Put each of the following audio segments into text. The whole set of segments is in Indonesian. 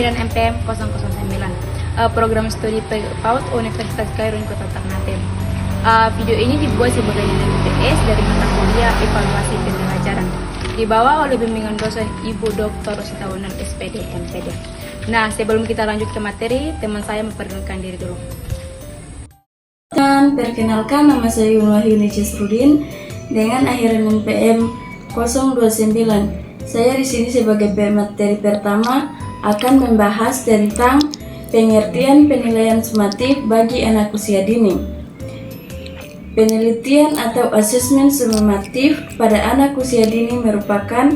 Pemilihan MPM 009, Program Studi PAUD Universitas Kairun Kota Ternate. Video ini dibuat sebagai nilai UTS dari mata kuliah evaluasi pembelajaran. Dibawa oleh bimbingan dosen Ibu Dr. Rosita Wunan SPD MPD. Nah, sebelum kita lanjut ke materi, teman saya memperkenalkan diri dulu. Perkenalkan, nama saya Yunwahyuni Cisrudin dengan akhiran NPM 029. Saya di sini sebagai pemateri pertama akan membahas tentang pengertian penilaian sumatif bagi anak usia dini. Penelitian atau asesmen sumatif pada anak usia dini merupakan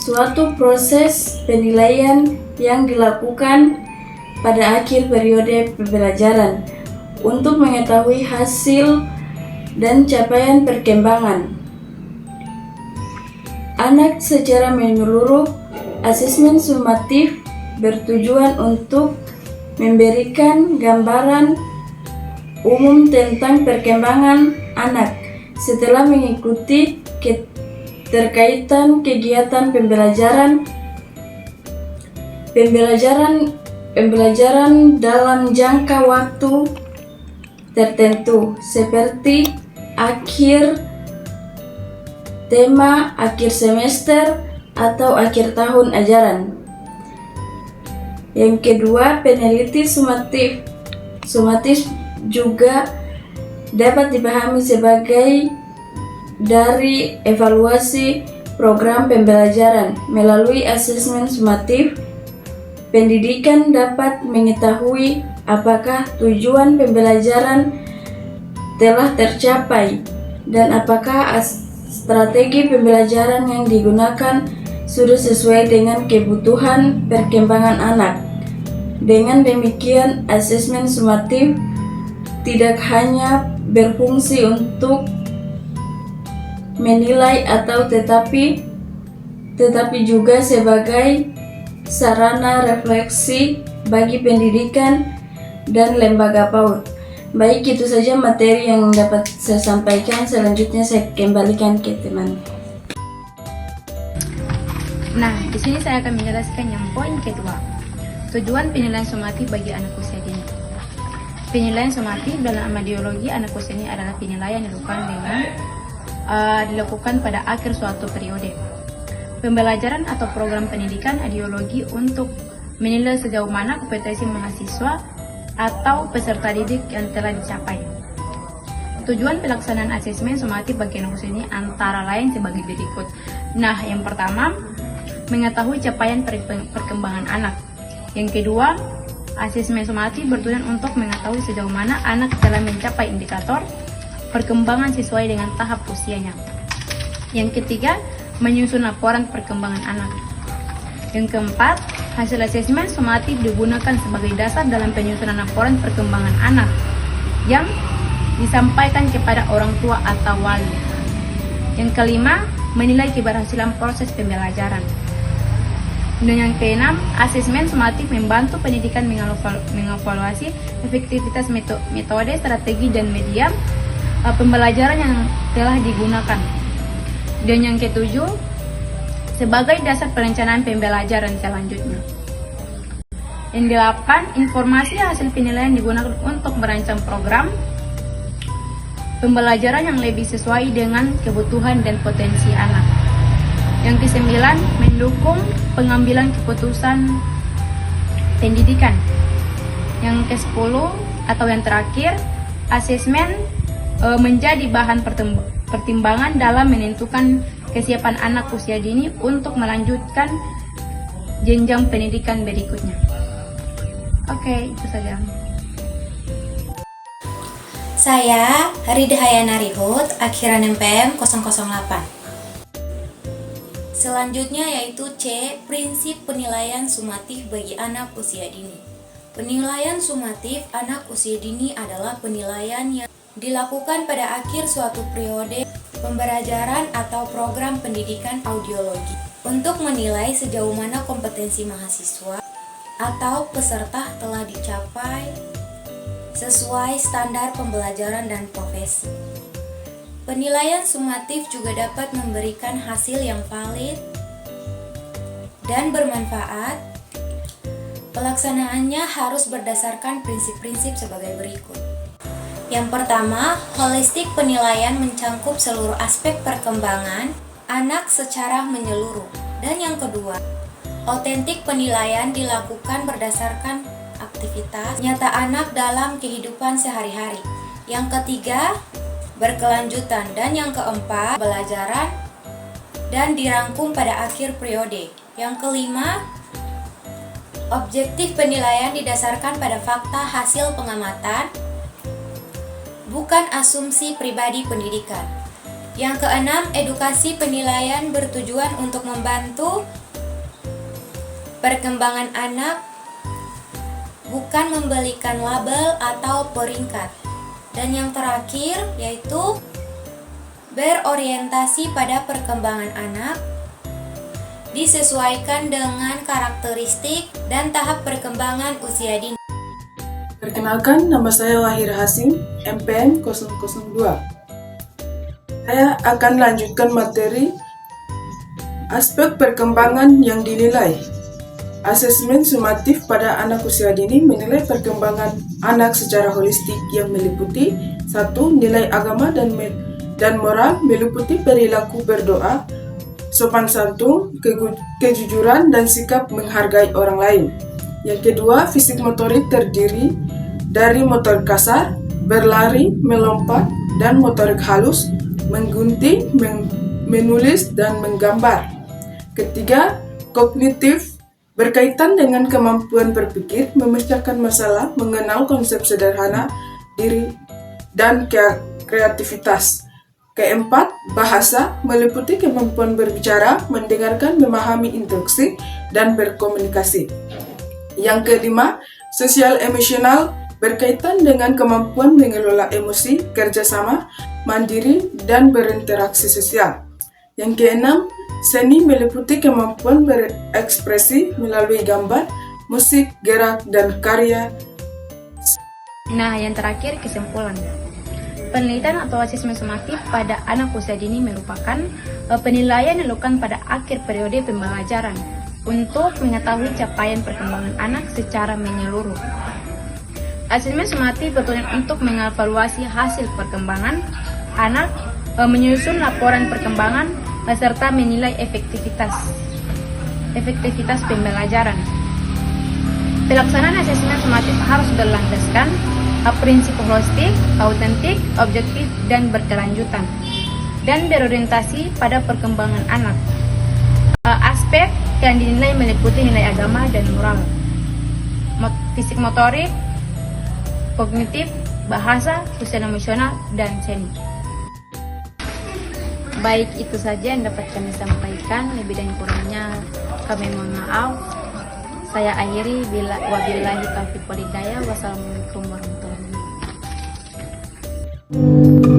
suatu proses penilaian yang dilakukan pada akhir periode pembelajaran untuk mengetahui hasil dan capaian perkembangan anak secara menyeluruh. Asesmen sumatif bertujuan untuk memberikan gambaran umum tentang perkembangan anak setelah mengikuti keterkaitan kegiatan pembelajaran dalam jangka waktu tertentu seperti akhir tema, akhir semester, atau akhir tahun ajaran. Yang kedua, peneliti sumatif. Sumatif juga dapat dipahami sebagai dari evaluasi program pembelajaran. Melalui asesmen sumatif, pendidikan dapat mengetahui apakah tujuan pembelajaran telah tercapai dan apakah strategi pembelajaran yang digunakan sudah sesuai dengan kebutuhan perkembangan anak. Dengan demikian, asesmen sumatif tidak hanya berfungsi untuk menilai tetapi juga sebagai sarana refleksi bagi pendidikan dan lembaga PAUD. Baik, itu saja materi yang dapat saya sampaikan. Selanjutnya saya kembalikan ke teman. Nah, di sini saya akan menjelaskan yang poin kedua. Tujuan penilaian sumatif bagi anak usia dini. Penilaian sumatif dalam ideologi anak usia dini adalah penilaian yang dilakukan pada akhir suatu periode pembelajaran atau program pendidikan ideologi untuk menilai sejauh mana kompetensi mahasiswa atau peserta didik yang telah dicapai. Tujuan pelaksanaan asesmen sumatif bagi anak usia dini antara lain sebagai berikut. Nah, yang pertama, mengetahui capaian perkembangan anak. Yang kedua, asesmen sumatif bertujuan untuk mengetahui sejauh mana anak telah mencapai indikator perkembangan sesuai dengan tahap usianya. Yang ketiga, menyusun laporan perkembangan anak. Yang keempat, hasil asesmen sumatif digunakan sebagai dasar dalam penyusunan laporan perkembangan anak yang disampaikan kepada orang tua atau wali. Yang kelima, menilai keberhasilan proses pembelajaran. Dan yang keenam, asesmen sumatif membantu pendidikan mengevaluasi efektivitas metode, strategi, dan media pembelajaran yang telah digunakan. Dan yang ketujuh, sebagai dasar perencanaan pembelajaran selanjutnya. Yang delapan, informasi hasil penilaian digunakan untuk merancang program pembelajaran yang lebih sesuai dengan kebutuhan dan potensi anak. Yang kesembilan, mendukung pengambilan keputusan pendidikan. Yang ke-10 atau yang terakhir, asesmen menjadi bahan pertimbangan dalam menentukan kesiapan anak usia dini untuk melanjutkan jenjang pendidikan berikutnya. Oke, itu saja. Saya Rida Hayana Rihut, akhiran MPM 008. Selanjutnya yaitu C, prinsip penilaian sumatif bagi anak usia dini. Penilaian sumatif anak usia dini adalah penilaian yang dilakukan pada akhir suatu periode pembelajaran atau program pendidikan audiologi untuk menilai sejauh mana kompetensi mahasiswa atau peserta telah dicapai sesuai standar pembelajaran dan profesi. Penilaian sumatif juga dapat memberikan hasil yang valid dan bermanfaat Pelaksanaannya harus berdasarkan prinsip-prinsip sebagai berikut. Yang pertama, holistik penilaian mencangkup seluruh aspek perkembangan anak secara menyeluruh. Dan yang kedua, otentik penilaian dilakukan berdasarkan aktivitas nyata anak dalam kehidupan sehari-hari. Yang ketiga, berkelanjutan. Dan yang keempat, pembelajaran dan dirangkum pada akhir periode. Yang kelima, objektif penilaian didasarkan pada fakta hasil pengamatan, bukan asumsi pribadi pendidikan. Yang keenam, edukasi penilaian bertujuan untuk membantu perkembangan anak, bukan memberikan label atau peringkat. Dan yang terakhir yaitu berorientasi pada perkembangan anak, disesuaikan dengan karakteristik dan tahap perkembangan usia dini. Perkenalkan, nama saya Wahir Hasim, MPN 002. Saya akan lanjutkan materi aspek perkembangan yang dinilai. Asesmen sumatif pada anak usia dini menilai perkembangan anak secara holistik yang meliputi 1. Nilai agama dan moral meliputi perilaku berdoa, sopan santun, kejujuran, dan sikap menghargai orang lain. Yang kedua, fisik motorik terdiri dari motorik kasar, berlari, melompat, dan motorik halus, menggunting, menulis, dan menggambar. Ketiga, kognitif berkaitan dengan kemampuan berpikir, memecahkan masalah, mengenal konsep sederhana diri, dan kreativitas. Keempat, bahasa meliputi kemampuan berbicara, mendengarkan, memahami instruksi, dan berkomunikasi. Yang kelima, sosial emosional berkaitan dengan kemampuan mengelola emosi, kerjasama, mandiri, dan berinteraksi sosial. Yang keenam, seni meliputi kemampuan berekspresi melalui gambar, musik, gerak, dan karya. Nah, yang terakhir kesimpulan. Penelitian atau asesmen sumatif pada anak usia dini merupakan penilaian yang dilakukan pada akhir periode pembelajaran untuk mengetahui capaian perkembangan anak secara menyeluruh. Asesmen sumatif bertujuan untuk mengevaluasi hasil perkembangan anak, menyusun laporan perkembangan, serta menilai efektivitas pembelajaran. Pelaksanaan asesmen sumatif harus berlandaskan prinsip holistik, autentik, objektif, dan berkelanjutan, dan berorientasi pada perkembangan anak. Aspek yang dinilai meliputi nilai agama dan moral, fisik motorik, kognitif, bahasa, sosial emosional, dan seni. Baik, itu saja yang dapat kami sampaikan. Lebih dan kurangnya kami mohon maaf. Saya akhiri, wabillahi taufiq walhidayah. Wassalamualaikum warahmatullahi wabarakatuh.